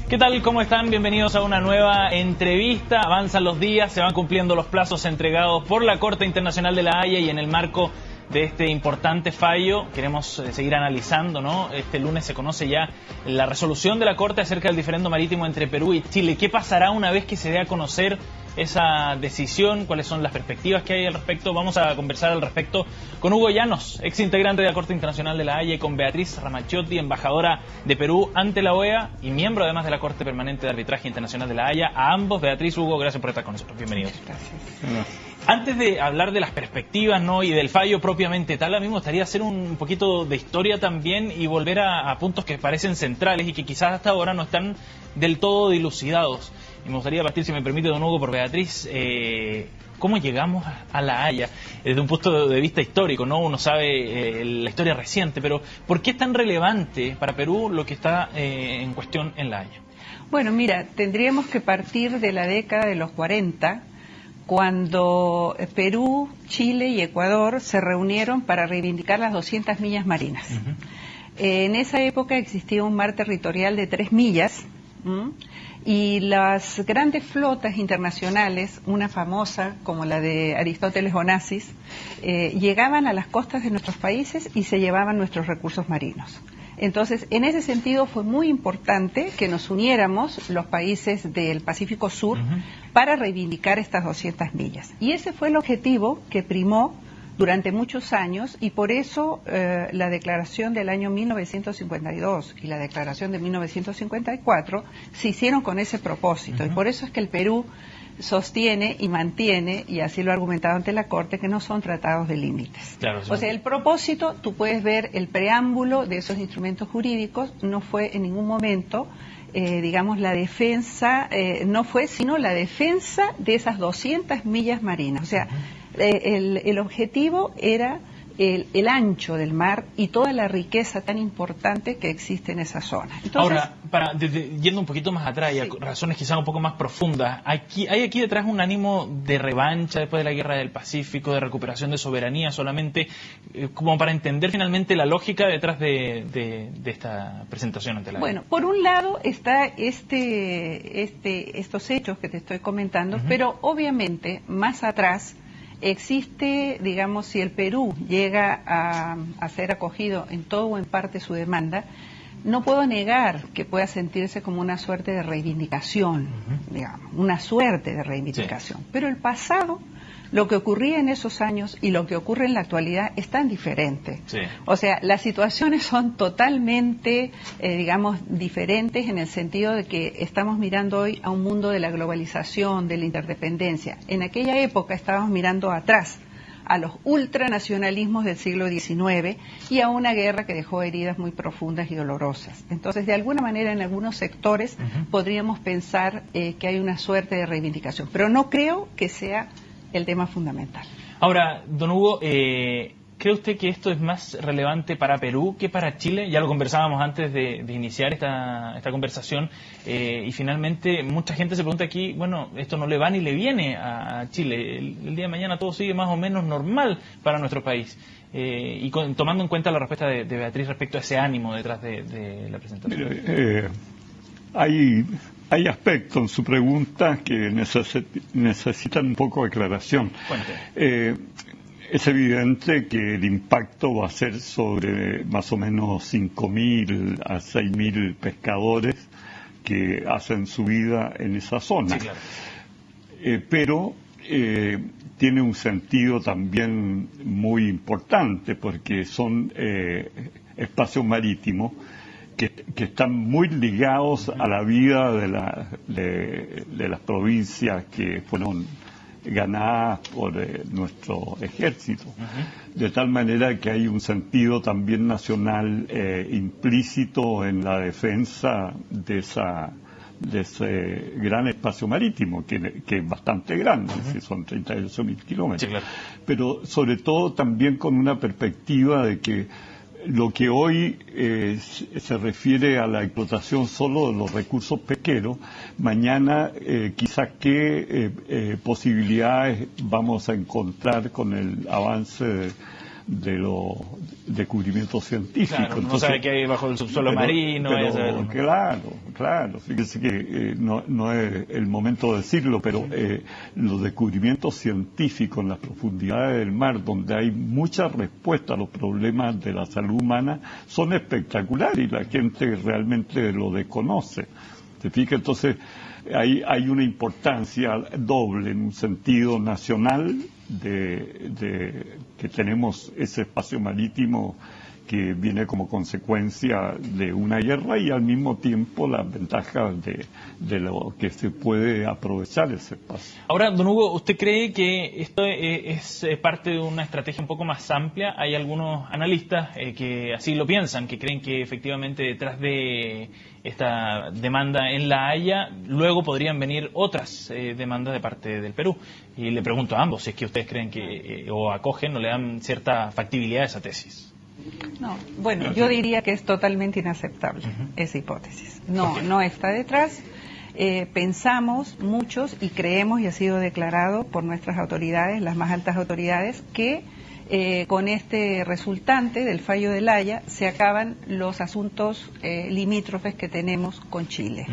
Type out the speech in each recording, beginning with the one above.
¿Qué tal? ¿Cómo están? Bienvenidos a una nueva entrevista. Avanzan los días, se van cumpliendo los plazos entregados por la Corte Internacional de La Haya y en el marco de este importante fallo queremos seguir analizando, ¿no? Este lunes se conoce ya la resolución de la Corte acerca del diferendo marítimo entre Perú y Chile. ¿Qué pasará una vez que se dé a conocer esa decisión? ¿Cuáles son las perspectivas que hay al respecto? Vamos a conversar al respecto con Hugo Llanos, ex integrante de la Corte Internacional de La Haya, y con Beatriz Ramaciotti, embajadora de Perú ante la OEA y miembro además de la Corte Permanente de Arbitraje Internacional de La Haya. A ambos, Beatriz, Hugo, gracias por estar con nosotros. Bienvenidos. Gracias. Antes de hablar de las perspectivas, ¿no?, y del fallo propiamente tal, a mí me gustaría hacer un poquito de historia también y volver a puntos que parecen centrales y que quizás hasta ahora no están del todo dilucidados. Y me gustaría partir, si me permite, don Hugo, por Beatriz, ¿cómo llegamos a La Haya? Desde un punto de vista histórico, ¿no? Uno sabe la historia reciente, pero ¿por qué es tan relevante para Perú lo que está en cuestión en La Haya? Bueno, mira, tendríamos que partir de la década de los 40, cuando Perú, Chile y Ecuador se reunieron para reivindicar las 200 millas marinas. En esa época existía un mar territorial de 3 millas, y las grandes flotas internacionales, una famosa como la de Aristóteles Onassis, llegaban a las costas de nuestros países y se llevaban nuestros recursos marinos. Entonces, en ese sentido fue muy importante que nos uniéramos los países del Pacífico Sur para reivindicar estas 200 millas. Y ese fue el objetivo que primó durante muchos años, y por eso la declaración del año 1952 y la declaración de 1954 se hicieron con ese propósito. Y por eso es que el Perú sostiene y mantiene, y así lo ha argumentado ante la Corte, que no son tratados de límites. Claro, sí. O sea, el propósito, tú puedes ver el preámbulo de esos instrumentos jurídicos, no fue en ningún momento, digamos, la defensa, no fue sino la defensa de esas 200 millas marinas. O sea, el objetivo era el ancho del mar y toda la riqueza tan importante que existe en esa zona. Entonces, ahora, yendo un poquito más atrás y a razones quizás un poco más profundas, ¿hay aquí detrás un ánimo de revancha después de la Guerra del Pacífico, de recuperación de soberanía solamente, como para entender finalmente la lógica detrás de esta presentación ante la... Bueno, por un lado está estos hechos que te estoy comentando, pero obviamente más atrás existe, digamos, si el Perú llega a ser acogido en todo o en parte su demanda, no puedo negar que pueda sentirse como una suerte de reivindicación, digamos, una suerte de reivindicación. Sí. Pero el pasado, lo que ocurría en esos años y lo que ocurre en la actualidad es tan diferente. Sí. O sea, las situaciones son totalmente, digamos, diferentes en el sentido de que estamos mirando hoy a un mundo de la globalización, de la interdependencia. En aquella época estábamos mirando atrás a los ultranacionalismos del siglo XIX y a una guerra que dejó heridas muy profundas y dolorosas. Entonces, de alguna manera, en algunos sectores podríamos pensar que hay una suerte de reivindicación, pero no creo que sea el tema fundamental. Ahora, don Hugo, ¿cree usted que esto es más relevante para Perú que para Chile? Ya lo conversábamos antes de iniciar esta conversación, y finalmente mucha gente se pregunta aquí, bueno, esto no le va ni le viene a Chile. El día de mañana todo sigue más o menos normal para nuestro país. Y tomando en cuenta la respuesta de Beatriz respecto a ese ánimo detrás de la presentación. Mire, hay aspectos en su pregunta que necesitan un poco de aclaración. Es evidente que el impacto va a ser sobre más o menos 5.000 a 6.000 pescadores que hacen su vida en esa zona. Sí, claro. Pero tiene un sentido también muy importante porque son espacios marítimos que están muy ligados a la vida de las provincias que fueron ganadas por nuestro ejército, de tal manera que hay un sentido también nacional implícito en la defensa de ese gran espacio marítimo, que es bastante grande, que son 38.000 kilómetros, sí, claro. Pero sobre todo también con una perspectiva de que lo que hoy se refiere a la explotación solo de los recursos pesqueros, mañana quizás qué posibilidades vamos a encontrar con el avance los descubrimientos científicos. Claro, entonces, no sabe qué hay bajo el subsuelo marino. Claro, fíjese que no es el momento de decirlo, pero los descubrimientos científicos en las profundidades del mar, donde hay mucha respuesta a los problemas de la salud humana, son espectaculares y la gente realmente lo desconoce. ¿Se fija? Entonces hay una importancia doble en un sentido nacional de que tenemos ese espacio marítimo que viene como consecuencia de una guerra y al mismo tiempo las ventajas de lo que se puede aprovechar ese espacio. Ahora, don Hugo, ¿usted cree que esto es parte de una estrategia un poco más amplia? Hay algunos analistas que así lo piensan, que creen que efectivamente detrás de esta demanda en La Haya luego podrían venir otras demandas de parte del Perú. Y le pregunto a ambos si es que ustedes creen que o acogen o le dan cierta factibilidad a esa tesis. No, bueno, yo diría que es totalmente inaceptable esa hipótesis. No está detrás. Pensamos muchos y creemos, y ha sido declarado por nuestras autoridades, las más altas autoridades, que con este resultante del fallo de La Haya se acaban los asuntos limítrofes que tenemos con Chile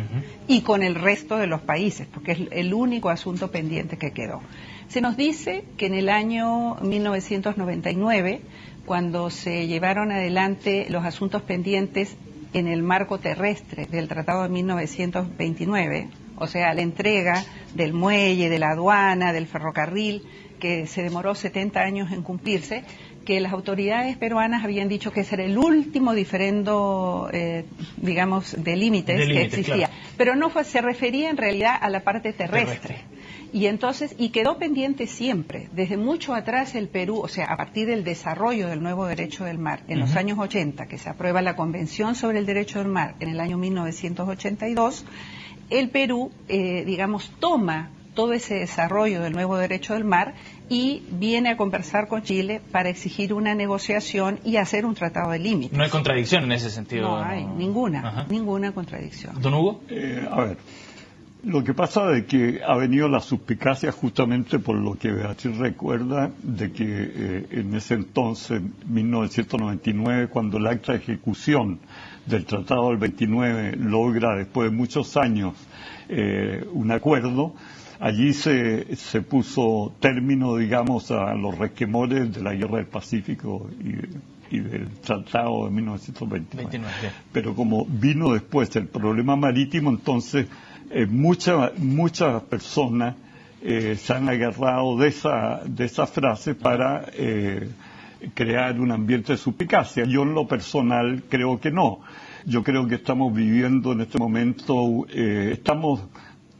y con el resto de los países, porque es el único asunto pendiente que quedó. Se nos dice que en el año 1999, cuando se llevaron adelante los asuntos pendientes en el marco terrestre del Tratado de 1929, o sea, la entrega del muelle, de la aduana, del ferrocarril, que se demoró 70 años en cumplirse, que las autoridades peruanas habían dicho que ese era el último diferendo, digamos, de límites que existía. Claro. Pero no se refería en realidad a la parte terrestre. Y entonces, y quedó pendiente siempre, desde mucho atrás el Perú, o sea, a partir del desarrollo del nuevo derecho del mar, en los años 80, que se aprueba la Convención sobre el Derecho del Mar en el año 1982, el Perú, digamos, toma todo ese desarrollo del nuevo derecho del mar y viene a conversar con Chile para exigir una negociación y hacer un tratado de límites. No hay contradicción en ese sentido. No hay ninguna contradicción. ¿Don Hugo? A ver, lo que pasa es que ha venido la suspicacia justamente por lo que Beatriz recuerda, de que en ese entonces, 1999, cuando el acta de ejecución del Tratado del 29 logra, después de muchos años, un acuerdo, allí se puso término, digamos, a los resquemores de la Guerra del Pacífico y del Tratado de 1929. Pero como vino después el problema marítimo, entonces muchas personas se han agarrado de esa frase para crear un ambiente de suspicacia. Yo en lo personal creo que no. Yo creo que estamos viviendo en este momento, estamos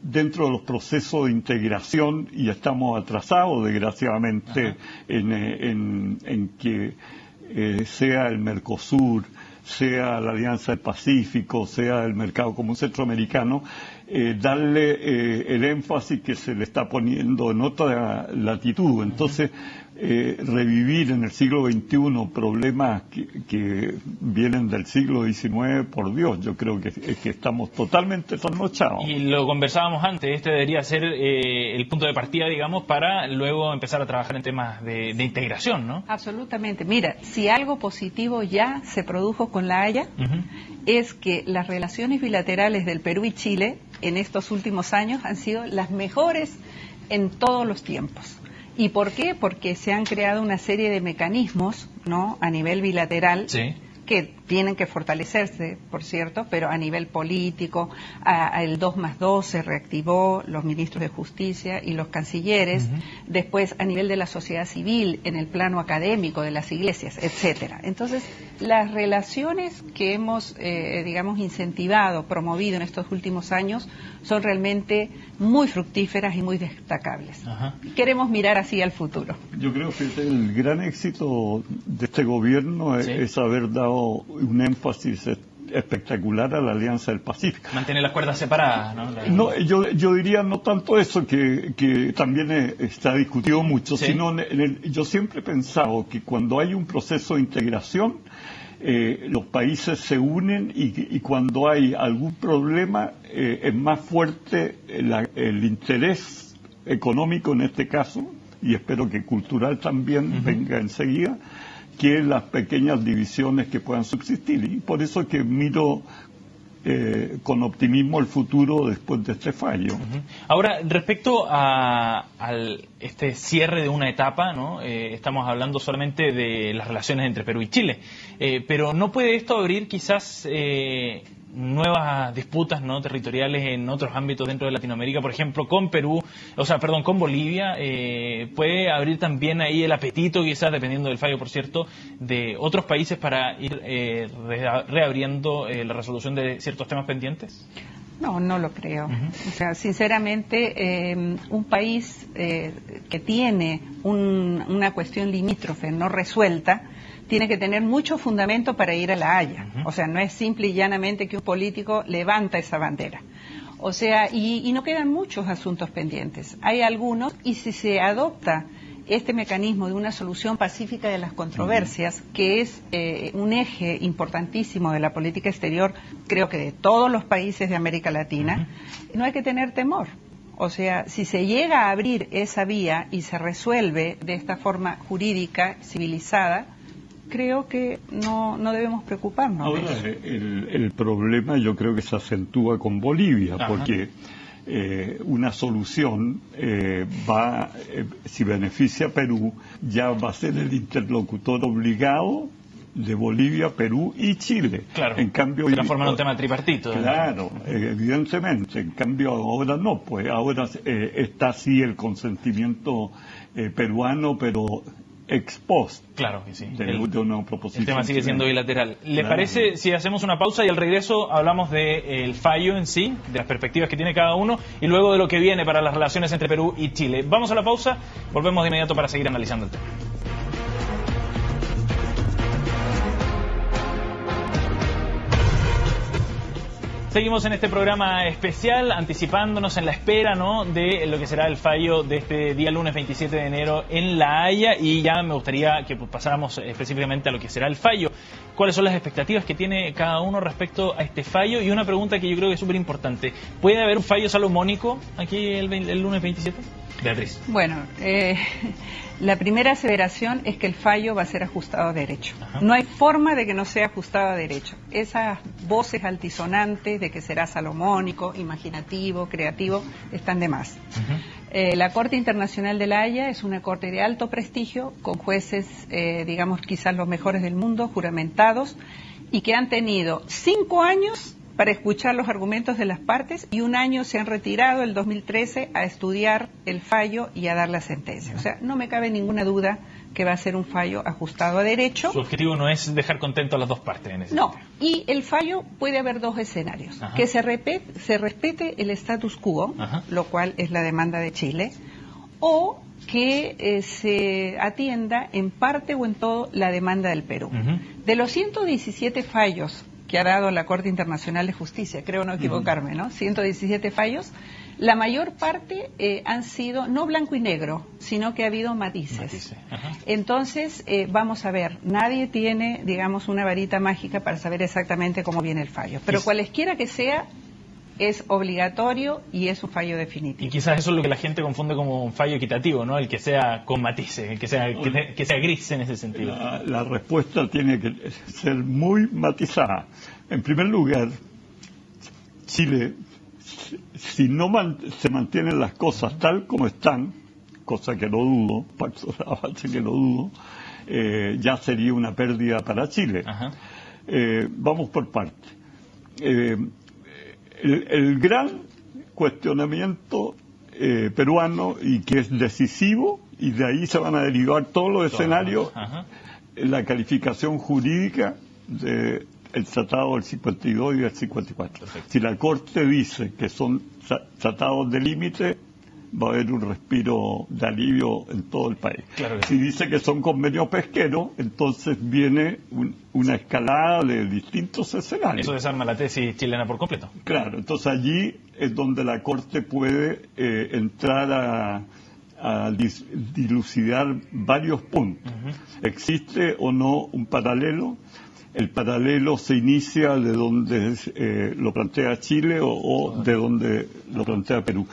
dentro de los procesos de integración y estamos atrasados, desgraciadamente, en que sea el Mercosur, sea la Alianza del Pacífico, sea el Mercado Común Centroamericano, darle el énfasis que se le está poniendo en otra latitud. Entonces, revivir en el siglo XXI problemas que vienen del siglo XIX, por Dios, yo creo que estamos totalmente trasnochados. Y lo conversábamos antes, este debería ser el punto de partida, digamos, para luego empezar a trabajar en temas de integración, ¿no? Absolutamente. Mira, si algo positivo ya se produjo con La Haya, es que las relaciones bilaterales del Perú y Chile en estos últimos años han sido las mejores en todos los tiempos. ¿Y por qué? Porque se han creado una serie de mecanismos, ¿no?, a nivel bilateral, que tienen que fortalecerse, por cierto, pero a nivel político, el 2+2 se reactivó, los ministros de Justicia y los cancilleres, después a nivel de la sociedad civil, en el plano académico, de las iglesias, etcétera. Entonces, las relaciones que hemos, digamos, incentivado, promovido en estos últimos años, son realmente muy fructíferas y muy destacables. Queremos mirar así al futuro. Yo creo que el gran éxito de este gobierno es haber dado un énfasis espectacular a la Alianza del Pacífico. Mantener las cuerdas separadas, ¿no? No, yo diría no tanto eso, que también está discutido mucho, sino yo siempre he pensado que cuando hay un proceso de integración, los países se unen y cuando hay algún problema es más fuerte el interés económico en este caso, y espero que cultural también venga enseguida, que las pequeñas divisiones que puedan subsistir. Y por eso es que miro con optimismo el futuro después de este fallo. Ahora, respecto a este cierre de una etapa, ¿no? Estamos hablando solamente de las relaciones entre Perú y Chile, pero ¿no puede esto abrir quizás nuevas disputas, ¿no?, territoriales en otros ámbitos dentro de Latinoamérica, por ejemplo, con Perú, con Bolivia? Puede abrir también ahí el apetito, quizás, dependiendo del fallo, por cierto, de otros países para ir reabriendo la resolución de ciertos temas pendientes. No, no lo creo. O sea, sinceramente, un país que tiene una cuestión limítrofe no resuelta tiene que tener mucho fundamento para ir a La Haya. O sea, no es simple y llanamente que un político levanta esa bandera. O sea, y no quedan muchos asuntos pendientes. Hay algunos, y si se adopta este mecanismo de una solución pacífica de las controversias, que es un eje importantísimo de la política exterior, creo que de todos los países de América Latina, no hay que tener temor. O sea, si se llega a abrir esa vía y se resuelve de esta forma jurídica, civilizada, creo que no debemos preocuparnos. Ahora, el problema yo creo que se acentúa con Bolivia, porque una solución si beneficia a Perú, ya va a ser el interlocutor obligado de Bolivia, Perú y Chile. Claro, en cambio, se transforma en un tema tripartito. Claro, evidentemente. En cambio, ahora no, pues ahora está así el consentimiento peruano, pero ex post. Claro que sí. De una proposición. El tema sigue siendo bilateral. ¿Le parece si hacemos una pausa y al regreso hablamos del fallo en sí, de las perspectivas que tiene cada uno y luego de lo que viene para las relaciones entre Perú y Chile? Vamos a la pausa, volvemos de inmediato para seguir analizando el tema. Seguimos en este programa especial, anticipándonos en la espera, ¿no?, de lo que será el fallo de este día lunes 27 de enero en La Haya, y ya me gustaría que pasáramos específicamente a lo que será el fallo. ¿Cuáles son las expectativas que tiene cada uno respecto a este fallo? Y una pregunta que yo creo que es súper importante. ¿Puede haber un fallo salomónico aquí el lunes 27? Beatriz. Bueno, la primera aseveración es que el fallo va a ser ajustado a derecho. No hay forma de que no sea ajustado a derecho. Esas voces altisonantes de que será salomónico, imaginativo, creativo, están de más. La Corte Internacional de La Haya es una corte de alto prestigio, con jueces, digamos, quizás los mejores del mundo, juramentados, y que han tenido 5 años para escuchar los argumentos de las partes, y 1 año se han retirado, el 2013, a estudiar el fallo y a dar la sentencia. O sea, no me cabe ninguna duda que va a ser un fallo ajustado a derecho. Su objetivo no es dejar contento a las dos partes en ese sentido. Y el fallo puede haber 2 escenarios. Que se respete el status quo, lo cual es la demanda de Chile, o que se atienda en parte o en todo la demanda del Perú. De los 117 fallos que ha dado la Corte Internacional de Justicia, creo no equivocarme, ¿no? 117 fallos, la mayor parte han sido no blanco y negro, sino que ha habido matices. Entonces, vamos a ver, nadie tiene, digamos, una varita mágica para saber exactamente cómo viene el fallo, pero cualesquiera que sea, es obligatorio y es un fallo definitivo. Y quizás eso es lo que la gente confunde como un fallo equitativo, ¿no? El que sea con matices, el que sea gris en ese sentido. La respuesta tiene que ser muy matizada. En primer lugar, Chile, si no se mantienen las cosas tal como están, cosa que no dudo, que no dudo, ya sería una pérdida para Chile. Vamos por partes. El gran cuestionamiento peruano, y que es decisivo, y de ahí se van a derivar todos los escenarios, la calificación jurídica del tratado del 52 y del 54. Perfecto. Si la Corte dice que son tratados de límite, va a haber un respiro de alivio en todo el país. Claro que si dice que son convenios pesqueros, entonces viene una escalada de distintos escenarios. Eso desarma la tesis chilena por completo. Claro, entonces allí es donde la Corte puede entrar a dilucidar varios puntos. ¿Existe o no un paralelo? El paralelo se inicia de donde lo plantea Chile o de donde lo plantea Perú.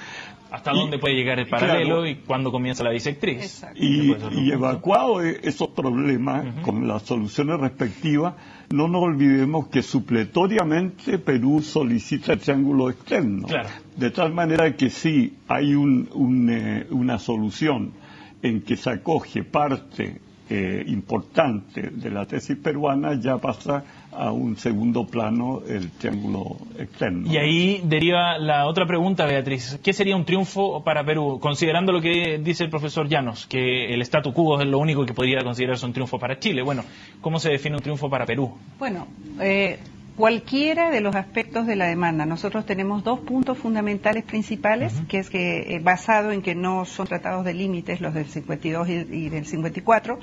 ¿Hasta dónde puede llegar el paralelo, claro, y cuándo comienza la bisectriz? Y evacuado esos problemas con las soluciones respectivas, no nos olvidemos que supletoriamente Perú solicita el triángulo externo. Claro. De tal manera que sí hay una solución en que se acoge parte importante de la tesis peruana, ya pasa a un segundo plano el triángulo externo. Y ahí deriva la otra pregunta, Beatriz. ¿Qué sería un triunfo para Perú? Considerando lo que dice el profesor Llanos, que el statu quo es lo único que podría considerarse un triunfo para Chile. Bueno, ¿cómo se define un triunfo para Perú? Bueno, cualquiera de los aspectos de la demanda. Nosotros tenemos dos puntos fundamentales principales, que es que basado en que no son tratados de límites los del 52 y del 54.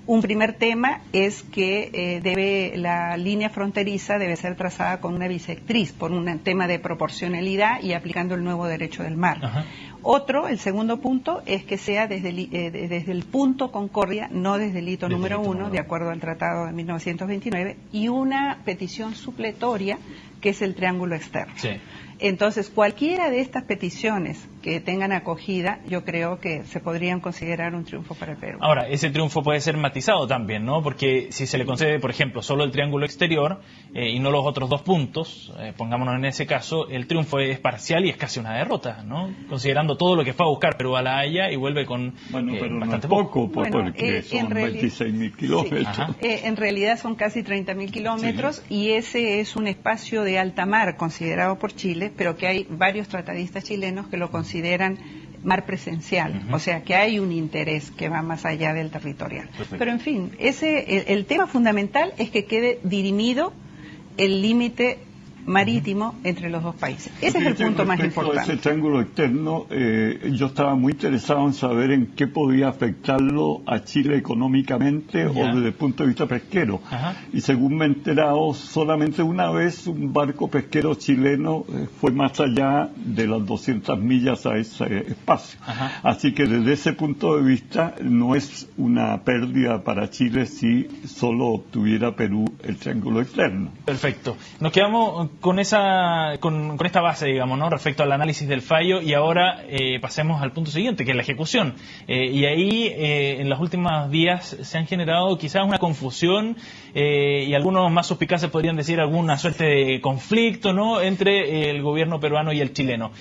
Un primer tema es que la línea fronteriza debe ser trazada con una bisectriz por un tema de proporcionalidad y aplicando el nuevo derecho del mar. Otro, el segundo punto, es que sea desde el punto Concordia, no desde el hito número 1, de acuerdo al Tratado de 1929, y una petición supletoria, que es el triángulo externo. Sí. Entonces, cualquiera de estas peticiones que tengan acogida, yo creo que se podrían considerar un triunfo para el Perú. Ahora, ese triunfo puede ser matizado también, ¿no? Porque si se le concede, por ejemplo, solo el triángulo exterior y no los otros dos puntos, pongámonos en ese caso, el triunfo es parcial y es casi una derrota, ¿no? Considerando todo lo que fue a buscar Perú a La Haya y vuelve con pero bastante no poco, porque son 26.000 kilómetros. Sí, en realidad son casi 30.000 kilómetros, sí, y ese es un espacio de alta mar considerado por Chile, pero que hay varios tratadistas chilenos que lo consideran mar presencial, o sea que hay un interés que va más allá del territorial. Perfecto. Pero en fin, el tema fundamental es que quede dirimido el límite marítimo entre los dos países. Ese es el punto más importante. Ese triángulo externo, yo estaba muy interesado en saber en qué podía afectarlo a Chile económicamente o desde el punto de vista pesquero. Y según me he enterado, solamente una vez un barco pesquero chileno fue más allá de las 200 millas a ese espacio. Así que desde ese punto de vista no es una pérdida para Chile si solo obtuviera Perú el triángulo externo. Perfecto. Nos quedamos con esta base, digamos, ¿no? Respecto al análisis del fallo, y ahora pasemos al punto siguiente, que es la ejecución. Y ahí, en los últimos días, se han generado quizás una confusión y algunos más suspicaces podrían decir alguna suerte de conflicto, ¿no?, entre el gobierno peruano y el chileno.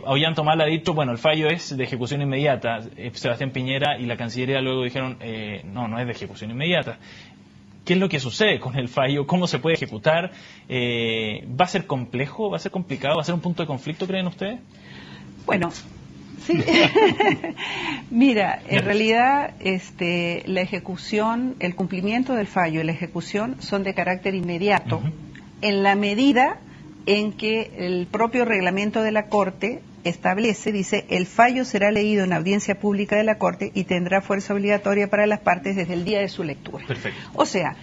Ollanta Humala ha dicho, bueno, el fallo es de ejecución inmediata. Sebastián Piñera y la Cancillería luego dijeron, no es de ejecución inmediata. ¿Qué es lo que sucede con el fallo? ¿Cómo se puede ejecutar? ¿Va a ser complejo? ¿Va a ser complicado? ¿Va a ser un punto de conflicto, creen ustedes? Bueno, sí. Mira, en realidad la ejecución, el cumplimiento del fallo y la ejecución son de carácter inmediato, en la medida en que el propio reglamento de la Corte establece, dice, el fallo será leído en audiencia pública de la Corte y tendrá fuerza obligatoria para las partes desde el día de su lectura. Perfecto. O sea,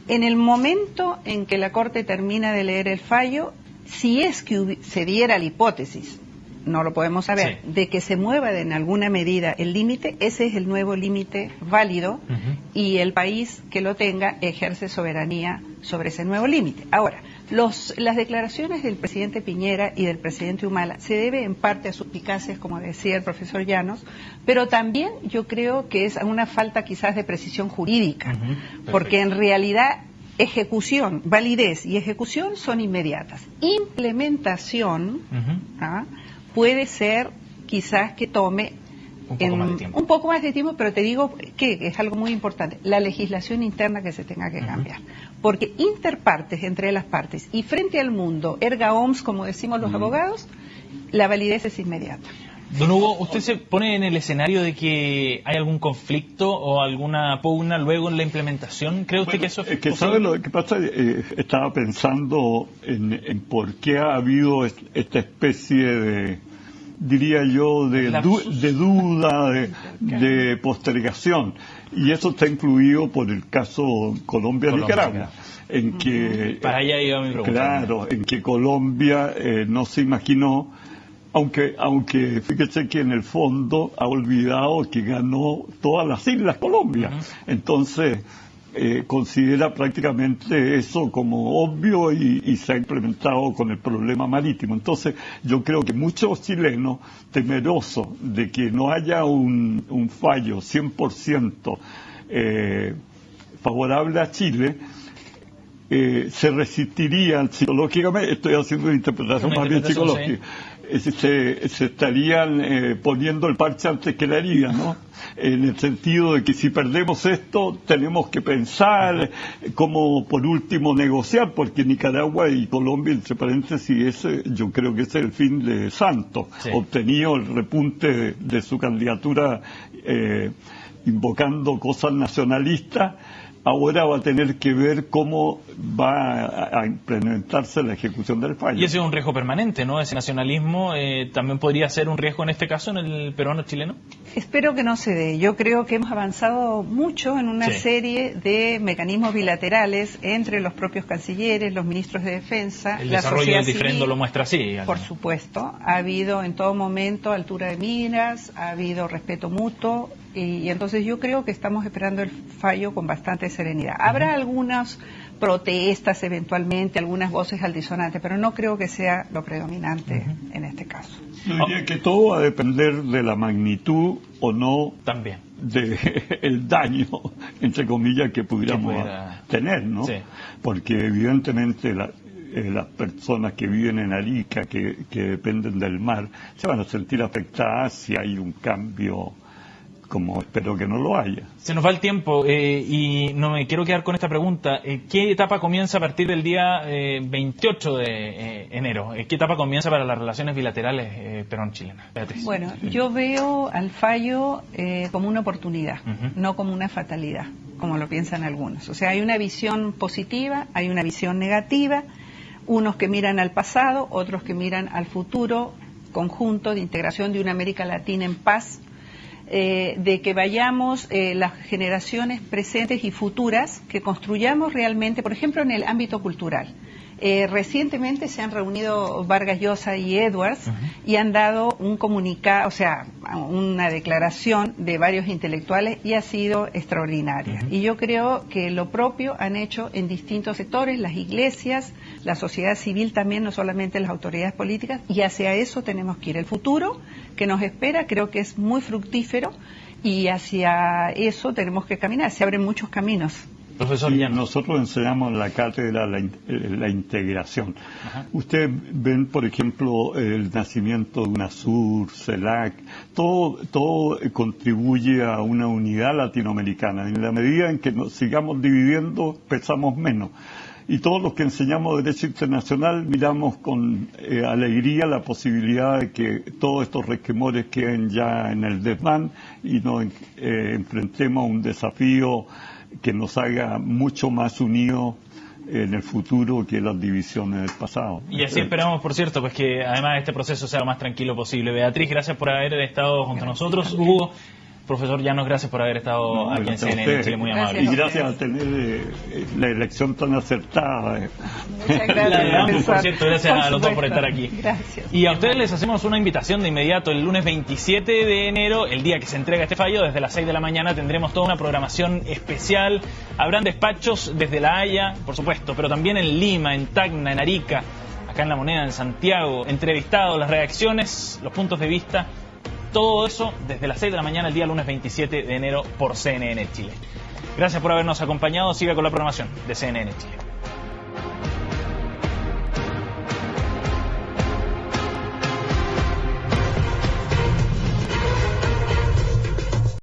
en el momento en que la Corte termina de leer el fallo, si es que se diera la hipótesis, no lo podemos saber, de que se mueva en alguna medida el límite, ese es el nuevo límite válido y el país que lo tenga ejerce soberanía sobre ese nuevo límite. Ahora, las declaraciones del presidente Piñera y del presidente Humala se debe en parte a suspicacias, como decía el profesor Llanos, pero también yo creo que es una falta quizás de precisión jurídica, porque en realidad ejecución, validez y ejecución son inmediatas. Implementación puede ser quizás que tome un poco más de tiempo, pero te digo que es algo muy importante, la legislación interna que se tenga que cambiar. Porque interpartes entre las partes y frente al mundo, erga omnes, como decimos los abogados, la validez es inmediata. Don Hugo, ¿usted se pone en el escenario de que hay algún conflicto o alguna pugna luego en la implementación? ¿Cree usted que eso es posible? ¿Sabe lo que pasa? Estaba pensando en por qué ha habido esta especie de, diría yo, de duda, de postergación. Y eso está incluido por el caso Colombia-Nicaragua. En que, para allá iba mi pregunta. Claro, en que Colombia no se imaginó, aunque fíjese que en el fondo ha olvidado que ganó todas las islas Colombia. Entonces, considera prácticamente eso como obvio y se ha implementado con el problema marítimo. Entonces, yo creo que muchos chilenos, temerosos de que no haya un fallo 100% favorable a Chile, se resistirían psicológicamente, estoy haciendo una interpretación más bien psicológica, se estarían poniendo el parche antes que la herida, ¿no? En el sentido de que si perdemos esto, tenemos que pensar cómo, por último, negociar, porque Nicaragua y Colombia, entre paréntesis, yo creo que ese es el fin de Santos, obtenido el repunte de su candidatura invocando cosas nacionalistas. Ahora va a tener que ver cómo va a implementarse la ejecución del fallo. Y ese es un riesgo permanente, ¿no? Ese nacionalismo también podría ser un riesgo en este caso en el peruano chileno. Espero que no se dé. Yo creo que hemos avanzado mucho en una serie de mecanismos bilaterales entre los propios cancilleres, los ministros de defensa, el la desarrollo sociedad del diferendo civil, lo muestra así. Por supuesto. Ha habido en todo momento altura de miras, ha habido respeto mutuo. Y entonces yo creo que estamos esperando el fallo con bastante serenidad. Habrá algunas protestas eventualmente, algunas voces altisonantes, pero no creo que sea lo predominante en este caso. Yo diría que todo va a depender de la magnitud o no también de el daño, entre comillas, que pudiéramos tener, ¿no? Sí. Porque evidentemente las personas que viven en Arica, que dependen del mar, se van a sentir afectadas si hay un cambio, como espero que no lo haya. Se nos va el tiempo y no me quiero quedar con esta pregunta. ¿Qué etapa comienza a partir del día 28 de enero? ¿Qué etapa comienza para las relaciones bilaterales Perón-Chilena? Beatriz. Bueno, yo veo al fallo como una oportunidad, no como una fatalidad, como lo piensan algunos. O sea, hay una visión positiva, hay una visión negativa, unos que miran al pasado, otros que miran al futuro conjunto de integración de una América Latina en paz, de que vayamos las generaciones presentes y futuras, que construyamos realmente, por ejemplo, en el ámbito cultural. Recientemente se han reunido Vargas Llosa y Edwards y han dado un comunicado, o sea, una declaración de varios intelectuales y ha sido extraordinaria. Y yo creo que lo propio han hecho en distintos sectores, las iglesias, la sociedad civil también, no solamente las autoridades políticas, y hacia eso tenemos que ir. El futuro que nos espera creo que es muy fructífero y hacia eso tenemos que caminar. Se abren muchos caminos. Profesor, ya nosotros enseñamos en la cátedra la integración. Ustedes ven, por ejemplo, el nacimiento de UNASUR, CELAC, todo contribuye a una unidad latinoamericana. En la medida en que nos sigamos dividiendo, pesamos menos. Y todos los que enseñamos Derecho Internacional miramos con alegría la posibilidad de que todos estos resquemores queden ya en el desván y nos enfrentemos a un desafío que nos haga mucho más unidos en el futuro que las divisiones del pasado. Y así esperamos, por cierto, pues que además este proceso sea lo más tranquilo posible. Beatriz, gracias por haber estado junto a nosotros. Hugo, profesor Llanos, gracias por haber estado aquí en CNN Chile, muy amable. Y gracias a tener la elección tan acertada. Muchas gracias. Por cierto, gracias a los dos por estar aquí. Gracias. Y a ustedes les hacemos una invitación de inmediato. El lunes 27 de enero, el día que se entrega este fallo, desde las 6 de la mañana tendremos toda una programación especial. Habrán despachos desde La Haya, por supuesto, pero también en Lima, en Tacna, en Arica, acá en La Moneda, en Santiago, entrevistados, las reacciones, los puntos de vista. Todo eso desde las 6 de la mañana el día lunes 27 de enero por CNN Chile. Gracias por habernos acompañado. Siga con la programación de CNN Chile.